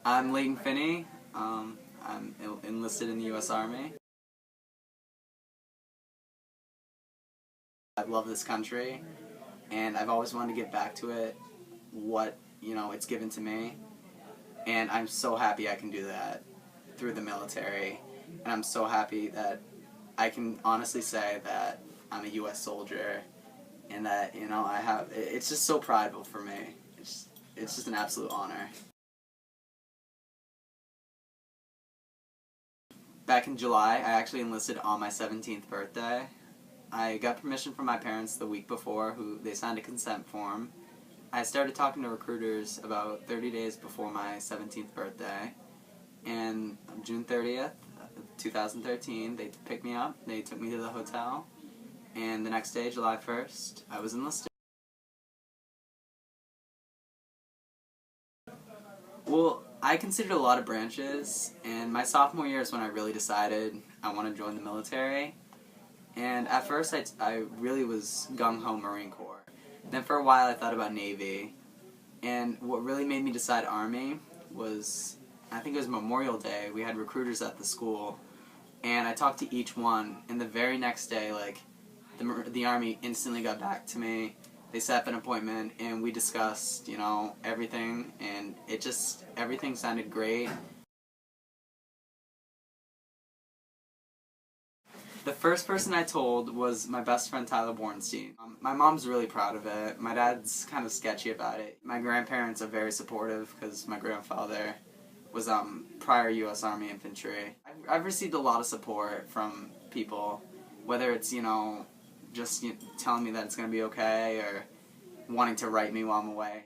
I'm Leighton Finney. I'm enlisted in the U.S. Army. I love this country, and I've always wanted to give back to it what, it's given to me. And I'm so happy I can do that through the military. And I'm so happy that I can honestly say that I'm a U.S. soldier and that, it's just so prideful for me. It's just an absolute honor. Back in July, I actually enlisted on my 17th birthday. I got permission from my parents the week before, they signed a consent form. I started talking to recruiters about 30 days before my 17th birthday, and on June 30th, 2013, they picked me up, they took me to the hotel, and the next day, July 1st, I was enlisted. Well, I considered a lot of branches, and my sophomore year is when I really decided I want to join the military. And at first, I really was gung-ho Marine Corps. Then for a while, I thought about Navy. And what really made me decide Army was, I think it was Memorial Day, we had recruiters at the school, and I talked to each one, and the very next day, the Army instantly got back to me. They set up an appointment, and we discussed, everything, and everything sounded great. The first person I told was my best friend Tyler Bornstein. My mom's really proud of it. My dad's kind of sketchy about it. My grandparents are very supportive because my grandfather was prior U.S. Army infantry. I've received a lot of support from people, whether it's just telling me that it's going to be okay or wanting to write me while I'm away.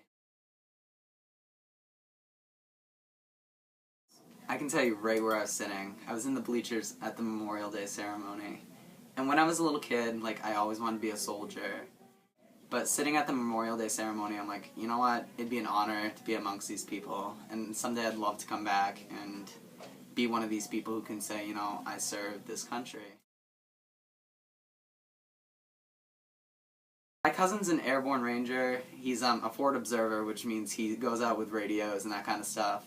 I can tell you right where I was sitting. I was in the bleachers at the Memorial Day ceremony. And when I was a little kid, I always wanted to be a soldier. But sitting at the Memorial Day ceremony, I'm like, you know what? It'd be an honor to be amongst these people. And someday I'd love to come back and be one of these people who can say, I served this country. My cousin's an airborne ranger. He's a forward observer, which means he goes out with radios and that kind of stuff.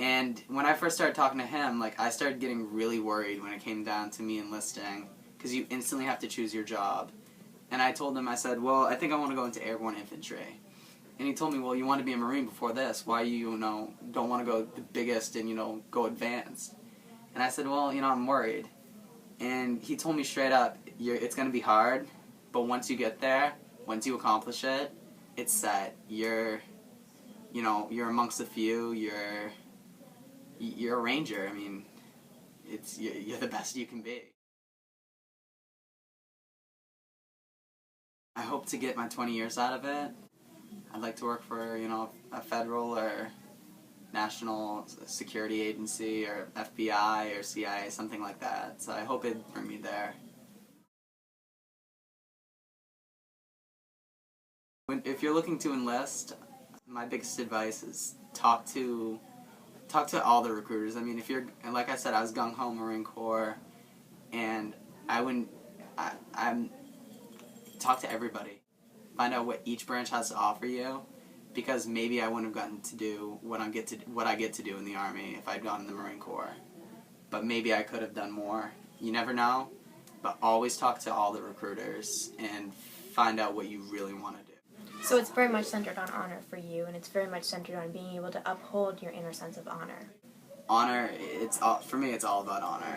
And when I first started talking to him, I started getting really worried when it came down to me enlisting, because you instantly have to choose your job. And I told him, I said, well, I think I want to go into airborne infantry. And he told me, well, you want to be a Marine before this. Why you don't want to go the biggest and, go advanced? And I said, well, I'm worried. And he told me straight up, it's going to be hard, but once you get there, once you accomplish it, it's set. You're amongst the few, you're a ranger. I mean, you're the best you can be. I hope to get my 20 years out of it. I'd like to work for, a federal or national security agency or FBI or CIA, something like that. So I hope it'd bring me there. If you're looking to enlist, my biggest advice is talk to all the recruiters. I mean, like I said, I was gung-ho Marine Corps, and I'm talk to everybody. Find out what each branch has to offer you, because maybe I wouldn't have gotten to do what I get to do in the Army if I'd gone in the Marine Corps. But maybe I could have done more. You never know, but always talk to all the recruiters and find out what you really want to do. So it's very much centered on honor for you, and it's very much centered on being able to uphold your inner sense of honor. Honor, for me, it's all about honor.